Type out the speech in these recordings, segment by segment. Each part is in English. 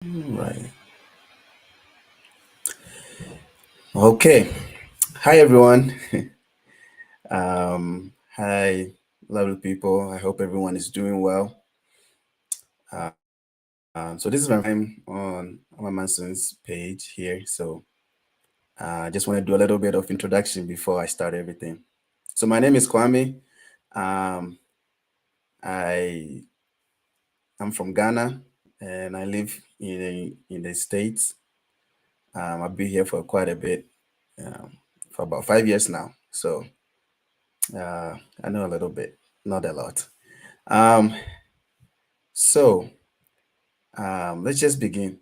Right. Okay. Hi, everyone. Hi, lovely people. I hope everyone is doing well. So this is my time on my Manson's page here. So I just want to do a little bit of introduction before I start everything. So my name is Kwame. Um, I am from Ghana and I live in the States. I've been here for quite a bit, for about 5 years now. So I know a little bit, not a lot. Um, so let's just begin.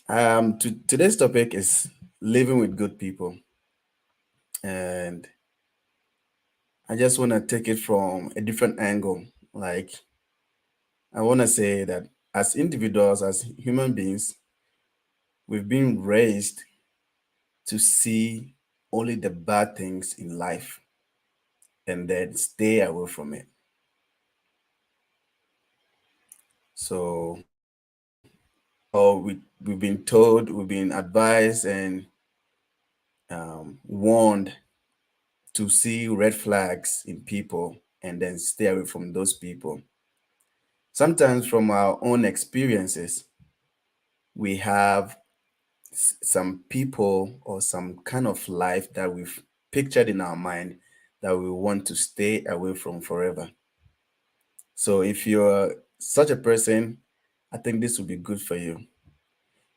Today's topic is living with good people, and I just want to take it from a different angle. Like I want to say that as individuals, as human beings, we've been raised to see only the bad things in life and then stay away from it. So, or we've been told, we've been advised and warned to see red flags in people and then stay away from those people. Sometimes, from our own experiences, we have some people or some kind of life that we've pictured in our mind that we want to stay away from forever. So, if you're such a person, I think this would be good for you.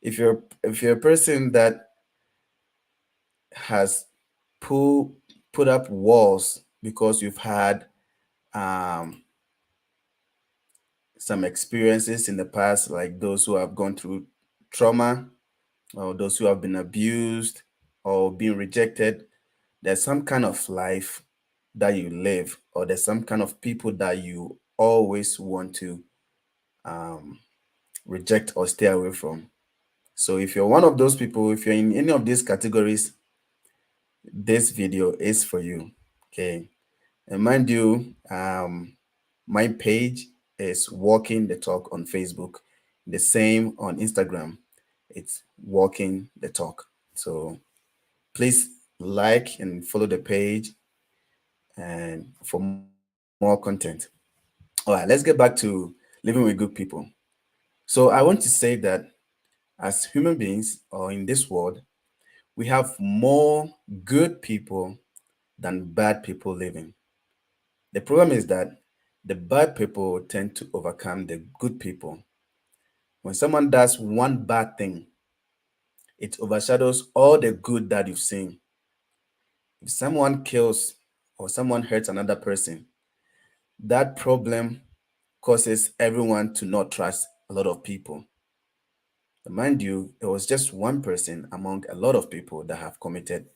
If you're a person that has put put up walls because you've had um, some experiences in the past, like those who have gone through trauma or those who have been abused or been rejected, there's some kind of life that you live, or there's some kind of people that you always want to um, reject or stay away from. So if you're one of those people, if you're in any of these categories, this video is for you. Okay. And mind you, my page is Walking the Talk on Facebook, the same on Instagram. It's Walking the Talk. So please like and follow the page and for more content. All right, let's get back to living with good people. So I want to say that as human beings or in this world, we have more good people than bad people living. The problem is that the bad people tend to overcome the good people. When someone does one bad thing, it overshadows all the good that you've seen. If someone kills or someone hurts another person, that problem causes everyone to not trust a lot of people. But mind you, it was just one person among a lot of people that have committed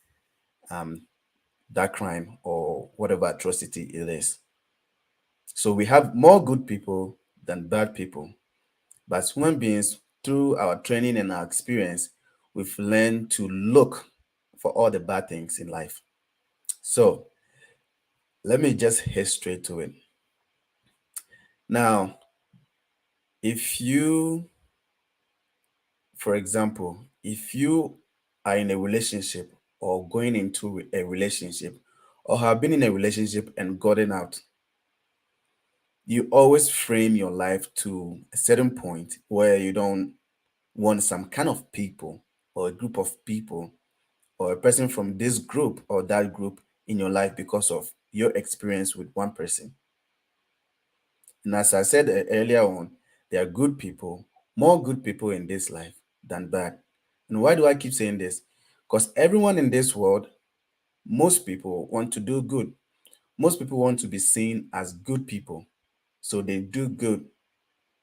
um, that crime or whatever atrocity it is. So we have more good people than bad people. But as human beings, through our training and our experience, we've learned to look for all the bad things in life. So let me just head straight to it. Now, if you, for example, if you are in a relationship or going into a relationship or have been in a relationship and gotten out, you always frame your life to a certain point where you don't want some kind of people or a group of people or a person from this group or that group in your life because of your experience with one person. And as I said earlier on, there are good people, more good people in this life than bad. And why do I keep saying this? Because everyone in this world, most people want to do good. Most people want to be seen as good people. So they do good.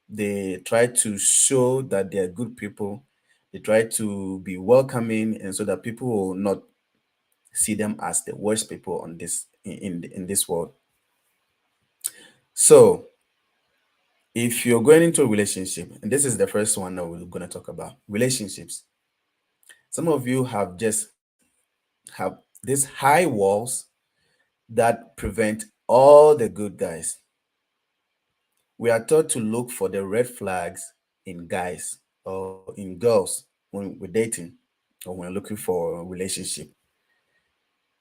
They try to show that they are good people. They try to be welcoming, and so that people will not see them as the worst people on this in this world. So if you're going into a relationship, and this is the first one that we're going to talk about, relationships. Some of you have just have these high walls that prevent all the good guys. We are taught to look for the red flags in guys or in girls when we're dating or when looking for a relationship.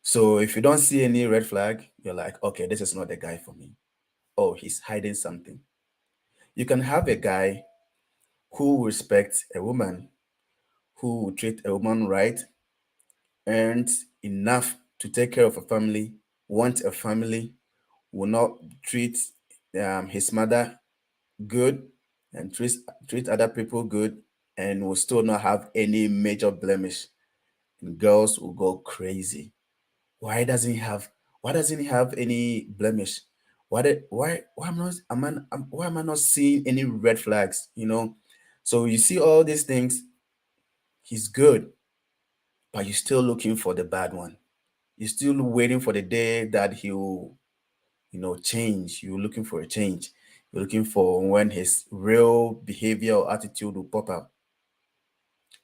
So if you don't see any red flag, you're like, okay, this is not the guy for me. Oh, he's hiding something. You can have a guy who respects a woman, who will treat a woman right, earns enough to take care of a family, wants a family, will not treat his mother good and treat other people good, and will still not have any major blemish. And girls will go crazy. Why doesn't he have? Why doesn't he have any blemish? Why why am I not seeing any red flags? So you see all these things. He's good, but you're still looking for the bad one. You're still waiting for the day that he'll, change. You're looking for a change. You're looking for when his real behavior or attitude will pop up.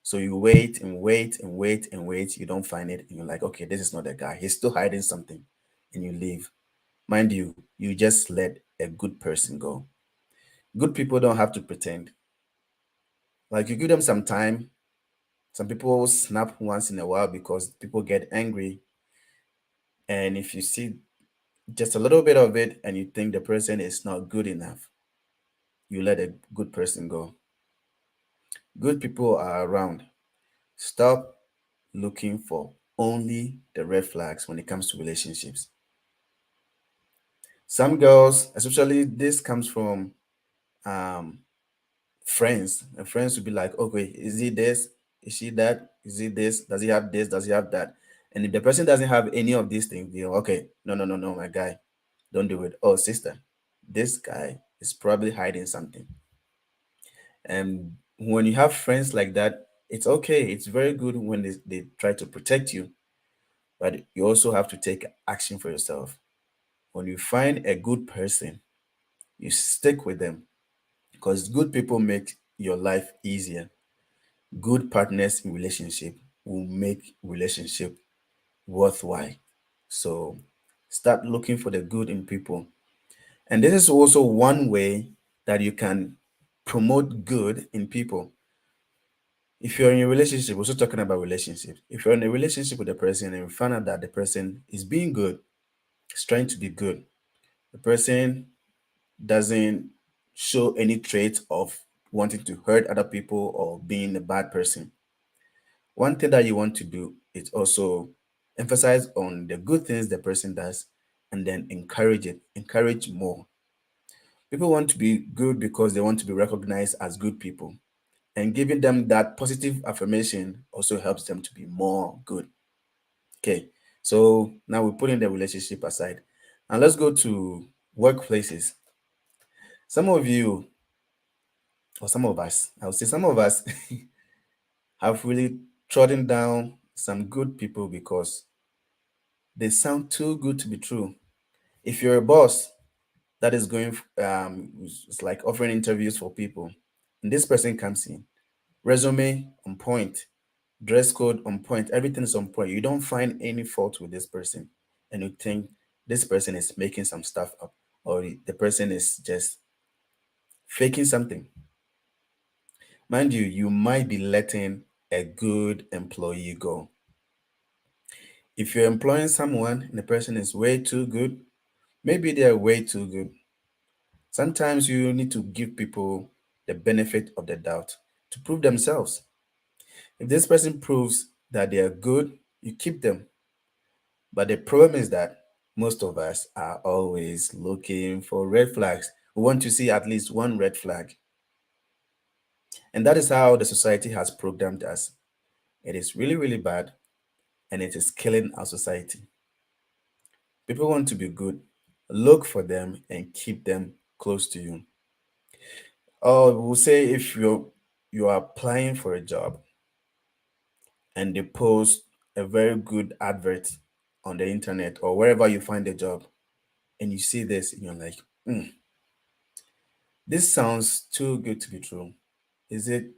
So you wait and wait and wait and wait. You don't find it. And you're like, okay, this is not the guy. He's still hiding something. And you leave. Mind you, you just let a good person go. Good people don't have to pretend. Like you give them some time. Some people snap once in a while because people get angry. And if you see just a little bit of it and you think the person is not good enough, you let a good person go. Good people are around. Stop looking for only the red flags when it comes to relationships. Some girls, especially this comes from um, friends, and friends will be like, okay, is he this? Is she that? Is he this? Does he have this? Does he have that? And if the person doesn't have any of these things, they're okay, no, no, no, no, my guy, don't do it. Oh, sister, this guy is probably hiding something. And when you have friends like that, it's okay. It's very good when they try to protect you, but you also have to take action for yourself. When you find a good person, you stick with them because good people make your life easier. Good partners in relationship will make relationship worthwhile. So start looking for the good in people. And this is also one way that you can promote good in people. If you're in a relationship, we're also talking about relationships. If you're in a relationship with a person and you find out that the person is being good, is trying to be good, the person doesn't show any traits of wanting to hurt other people or being a bad person, one thing that you want to do is also emphasize on the good things the person does and then encourage it, encourage more. People want to be good because they want to be recognized as good people. And giving them that positive affirmation also helps them to be more good. Okay. So now we're putting the relationship aside. And let's go to workplaces. Some of you, or some of us, I would say some of us have really trodden down some good people because they sound too good to be true. If you're a boss that is going, it's like offering interviews for people, and this person comes in, resume on point, dress code on point, everything is on point. You don't find any fault with this person, and you think this person is making some stuff up, or the person is just faking something. Mind you, you might be letting a good employee go. If you're employing someone and the person is way too good, maybe they're way too good. Sometimes you need to give people the benefit of the doubt to prove themselves. If this person proves that they are good, you keep them. But the problem is that most of us are always looking for red flags. We want to see at least one red flag. And that is how the society has programmed us. It is really, really bad and it is killing our society. People want to be good. Look for them and keep them close to you. Or we'll say if you are applying for a job and they post a very good advert on the internet or wherever you find a job, and you see this and you're like, "Hmm, this sounds too good to be true." Is it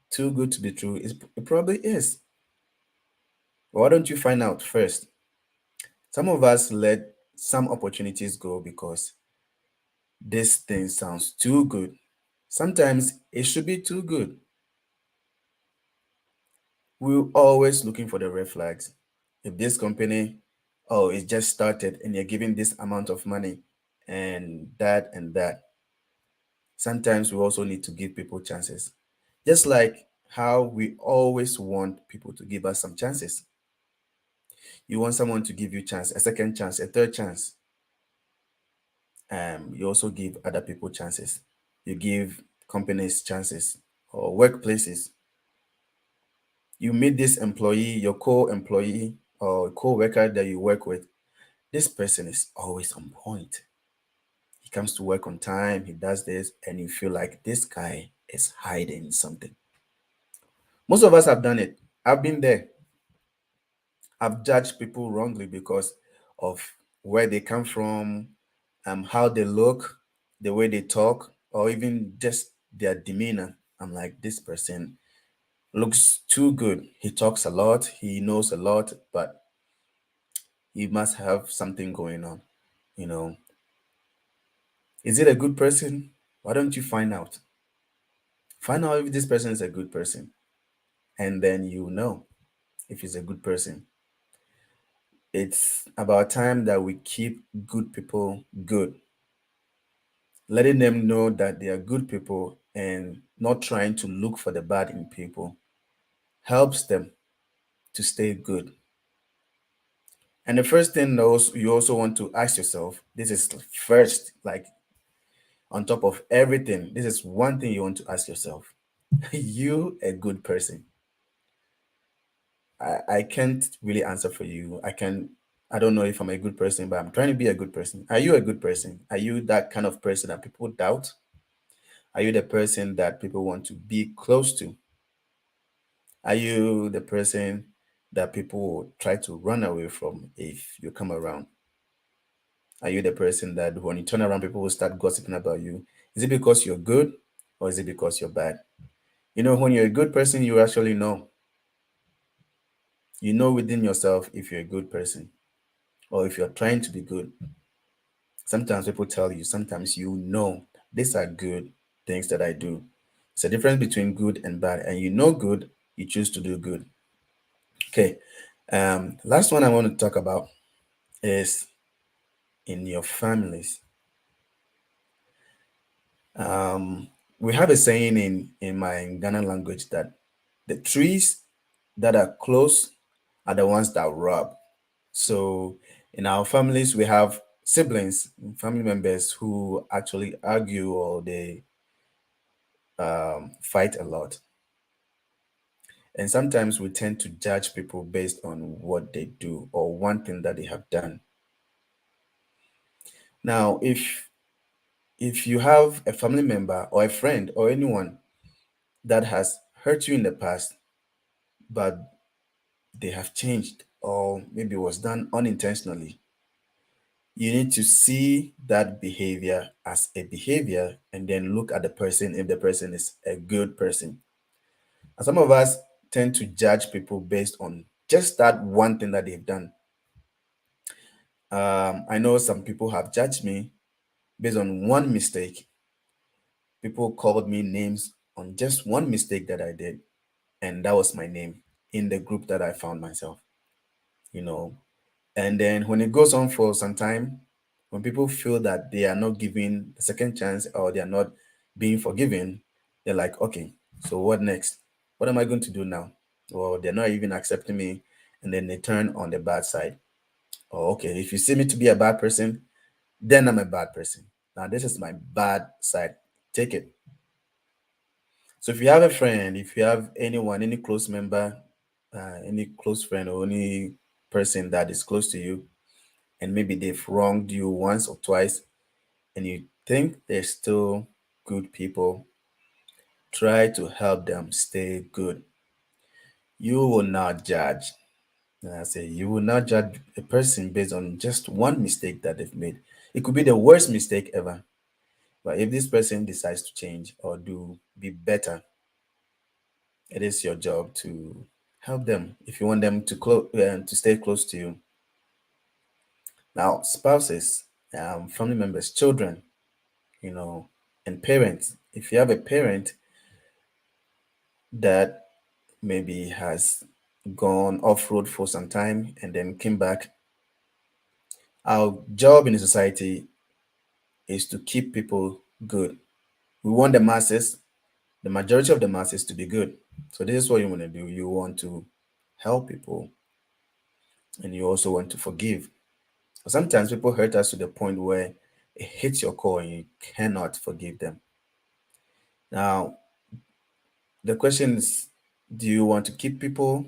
too good to be true? It probably is. Why don't you find out first? Some of us let some opportunities go because this thing sounds too good. Sometimes it should be too good. We're always looking for the red flags. If this company, oh, it just started and you're giving this amount of money and that. Sometimes we also need to give people chances. Just like how we always want people to give us some chances. You want someone to give you chance, a second chance, a third chance. You also give other people chances. You give companies chances or workplaces. You meet this employee, your co-employee or co-worker that you work with. This person is always on point. He comes to work on time, he does this, and you feel like this guy is hiding something. Most of us have done it. I've been there. I've judged people wrongly because of where they come from, how they look, the way they talk, or even just their demeanor. I'm like, this person looks too good. He talks a lot, he knows a lot, but he must have something going on. You know, is it a good person? Why don't you find out? Find out if this person is a good person, and then you know if he's a good person. It's about time that we keep good people good, letting them know that they are good people and not trying to look for the bad in people helps them to stay good. And the first thing those you also want to ask yourself, this is first, like on top of everything, this is one thing you want to ask yourself. You a good person? I can't really answer for you. I don't know if I'm a good person, but I'm trying to be a good person. Are you a good person? Are you that kind of person that people doubt? Are you the person that people want to be close to? Are you the person that people will try to run away from if you come around? Are you the person that when you turn around, people will start gossiping about you? Is it because you're good or is it because you're bad? You know, when you're a good person, you actually know. You know within yourself if you're a good person or if you're trying to be good. Sometimes people tell you, sometimes you know these are good things that I do. It's a difference between good and bad. And you know good, you choose to do good. Okay. Last one I want to talk about is in your families. We have a saying in my Ghana language that the trees that are close are the ones that rub. So in our families, we have siblings, family members who actually argue or they fight a lot. And sometimes we tend to judge people based on what they do or one thing that they have done. Now, if you have a family member or a friend or anyone that has hurt you in the past, but they have changed or maybe it was done unintentionally, you need to see that behavior as a behavior and then look at the person if the person is a good person. And some of us tend to judge people based on just that one thing that they've done. I know some people have judged me based on one mistake. People called me names on just one mistake that I did, and that was my name in the group that I found myself, you know. And then when it goes on for some time, when people feel that they are not given a second chance or they are not being forgiven, they're like, okay, so what next? What am I going to do now? Or they're not even accepting me, and then they turn on the bad side. Oh, okay, if you see me to be a bad person, then I'm a bad person. Now, this is my bad side. Take it. So if you have a friend, if you have anyone, any close member, any close friend or any person that is close to you, and maybe they've wronged you once or twice, and you think they're still good people, try to help them stay good. You will not judge. And I say you will not judge a person based on just one mistake that they've made. It could be the worst mistake ever. But if this person decides to change or do be better, it is your job to help them if you want them to stay close to you. Now, spouses, family members, children, you know, And parents, if you have a parent that maybe has gone off road for some time and then came back, our job in the society is to keep people good. We want the masses, the majority of the masses, to be good. So this is what you want to do. You want to help people, and you also want to forgive. Sometimes people hurt us to the point where it hits your core and you cannot forgive them. Now, the question is, do you want to keep people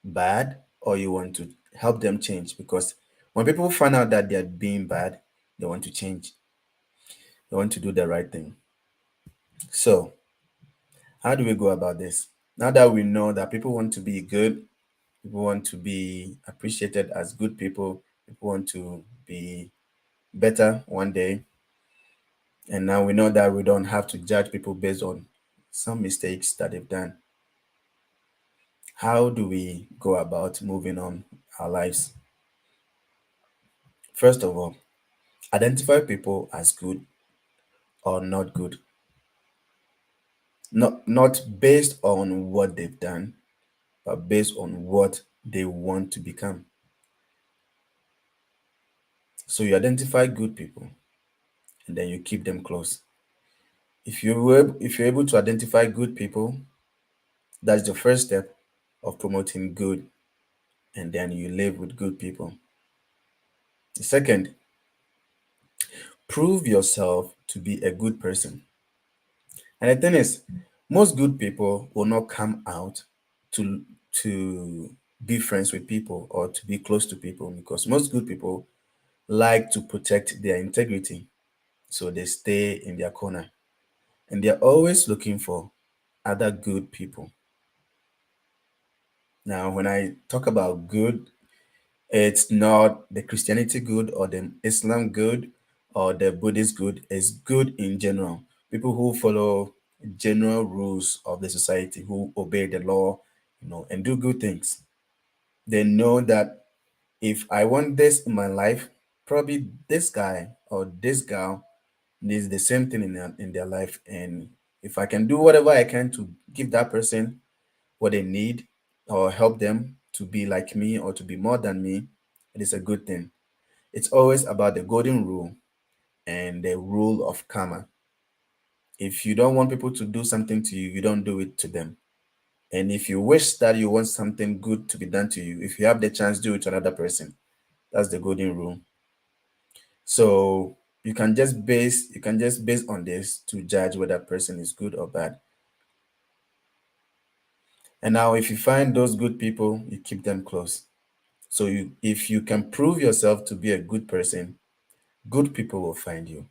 bad, or you want to help them change? Because when people find out that they're being bad, they want to change. They want to do the right thing. So, how do we go about this? Now that we know that people want to be good, people want to be appreciated as good people want to be better one day, and now we know that we don't have to judge people based on some mistakes that they've done. How do we go about moving on our lives? First of all, identify people as good or not good. Not based on what they've done, but based on what they want to become. So you identify good people and then you keep them close. If you're able to identify good people, that's the first step of promoting good, and then you live with good people. The second, prove yourself to be a good person. And the thing is, most good people will not come out to to be friends with people or to be close to people, because most good people like to protect their integrity. So they stay in their corner and they're always looking for other good people. Now, when I talk about good, it's not the Christianity good or the Islam good or the Buddhist good. It's good in general. People who follow general rules of the society, who obey the law, and do good things. They know that if I want this in my life, probably this guy or this girl needs the same thing in their life. And if I can do whatever I can to give that person what they need or help them to be like me or to be more than me, it is a good thing. It's always about the golden rule and the rule of karma. If you don't want people to do something to you, you don't do it to them. And if you wish that you want something good to be done to you, if you have the chance, do it to another person. That's the golden rule. So you can just base on this to judge whether a person is good or bad. And now if you find those good people, you keep them close. So if you can prove yourself to be a good person, good people will find you.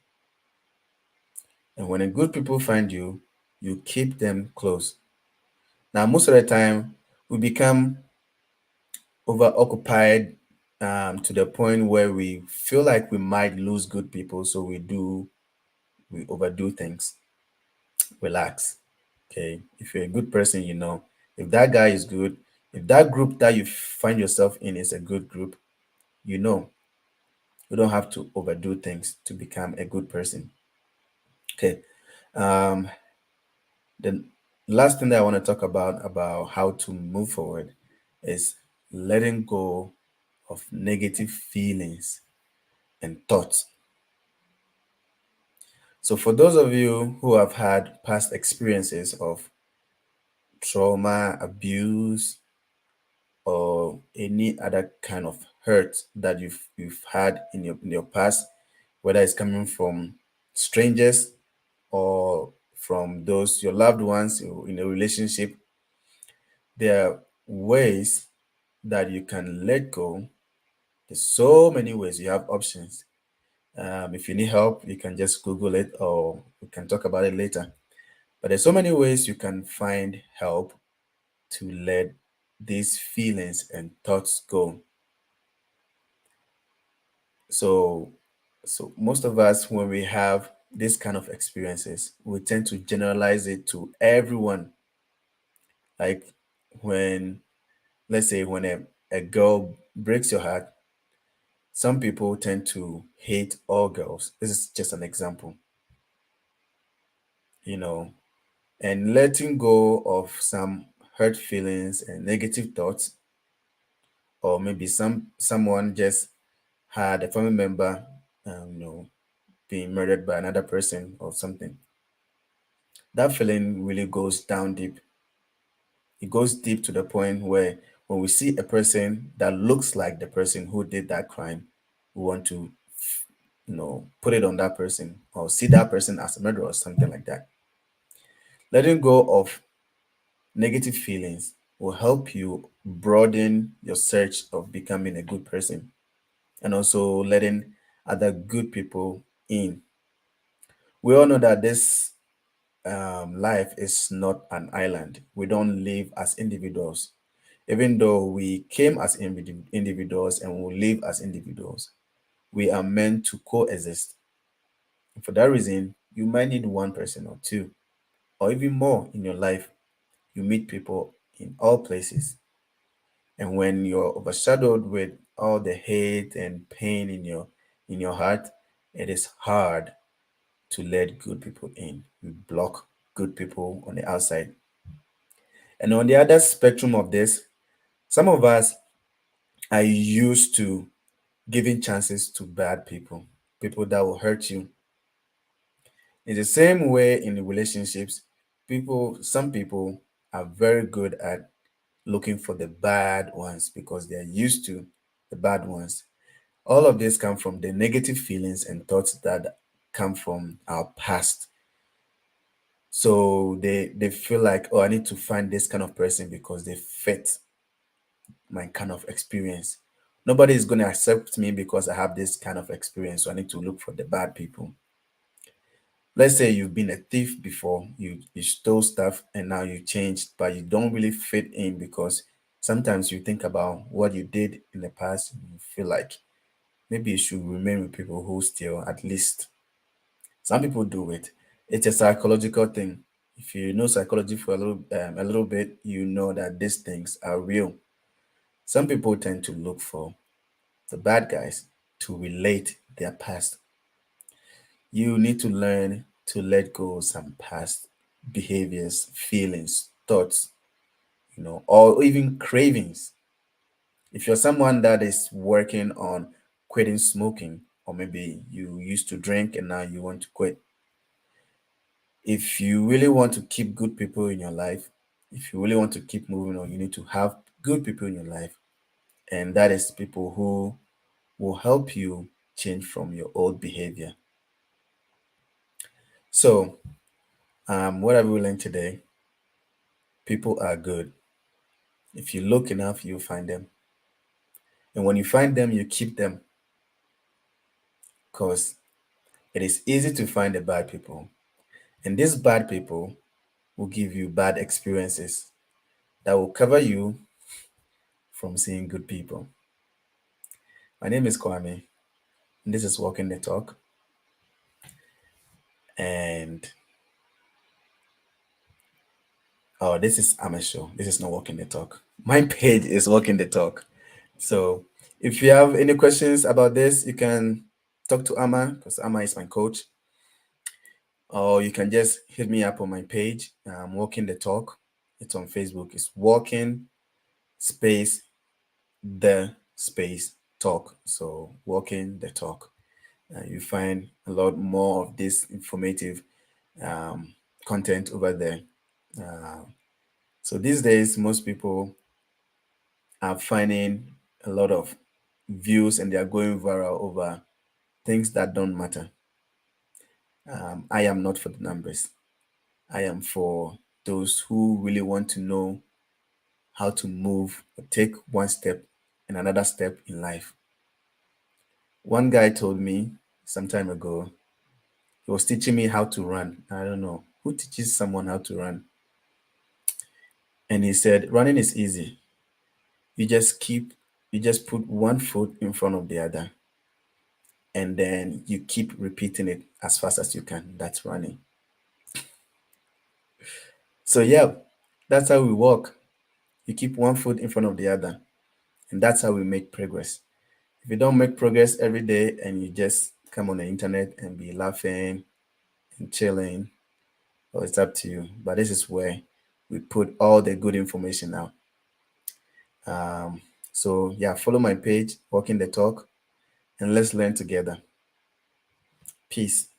And when a good people find you, you keep them close. Now, most of the time, we become overoccupied to the point where we feel like we might lose good people. So we overdo things. Relax. Okay. If you're a good person, if that guy is good, if that group that you find yourself in is a good group, you know, you don't have to overdo things to become a good person. Okay. Um, the last thing that I want to talk about how to move forward is letting go of negative feelings and thoughts. So for those of you who have had past experiences of trauma, abuse, or any other kind of hurt that you've had in your past, whether it's coming from strangers or from those your loved ones in a relationship, there are ways that you can let go. There's so many ways. You have options. If you need help, you can just Google it, or we can talk about it later. But there's so many ways you can find help to let these feelings and thoughts go. So, so most of us, when we have this kind of experiences, we tend to generalize it to everyone. Like when, let's say, when a girl breaks your heart, some people tend to hate all girls. This is just an example. you know, and letting go of some hurt feelings and negative thoughts, or maybe someone just had a family member, being murdered by another person or something. That feeling really goes down deep. It goes deep to the point where when we see a person that looks like the person who did that crime, we want to, put it on that person or see that person as a murderer or something like that. Letting go of negative feelings will help you broaden your search of becoming a good person, and also letting other good people in. We all know that this life is not an island. We don't live as individuals. Even though we came as individuals and will live as individuals, we are meant to coexist. And for that reason, you might need one person or two, or even more in your life. You meet people in all places. And when you're overshadowed with all the hate and pain in your heart, it is hard to let good people in. You block good people on the outside. And on the other spectrum of this, some of us are used to giving chances to bad people, people that will hurt you. In the same way in relationships, some people are very good at looking for the bad ones because they're used to the bad ones. All of this come from the negative feelings and thoughts that come from our past. So they feel like, oh, I need to find this kind of person because they fit my kind of experience. Nobody is going to accept me because I have this kind of experience. So I need to look for the bad people. Let's say you've been a thief before, you stole stuff and now you changed, but you don't really fit in because sometimes you think about what you did in the past and you feel like maybe you should remain with people who steal at least. Some people do it. It's a psychological thing. If you know psychology for a little bit, you know that these things are real. Some people tend to look for the bad guys to relate their past. You need to learn to let go of some past behaviors, feelings, thoughts, or even cravings. If you're someone that is working on quitting smoking, or maybe you used to drink and now you want to quit, if you really want to keep good people in your life, if you really want to keep moving on, you need to have good people in your life. And that is people who will help you change from your old behavior. So, what have we learned today? People are good. If you look enough, you'll find them. And when you find them, you keep them because it is easy to find the bad people. And these bad people will give you bad experiences that will cover you from seeing good people. My name is Kwame, and this is Walking the Talk. And oh, this is Amateur Show. This is not Walking the Talk. My page is Walking the Talk. So if you have any questions about this, you can talk to Ama because Ama is my coach. Or you can just hit me up on my page, Walking the Talk. It's on Facebook. It's Walking Space the Space Talk. So Walking the Talk. You find a lot more of this informative um, content over there. Uh, so these days, most people are finding a lot of views and they are going viral over things that don't matter. I am not for the numbers. I am for those who really want to know how to move or take one step and another step in life. One guy told me some time ago, he was teaching me how to run. I don't know who teaches someone how to run. And he said, running is easy. You just put one foot in front of the other and then you keep repeating it as fast as you can. That's running. So, yeah, that's how we walk. You keep one foot in front of the other, and that's how we make progress. If you don't make progress every day and you just come on the internet and be laughing and chilling, or it's up to you. But this is where we put all the good information out. So yeah, follow my page, Walking the Talk, and let's learn together. Peace.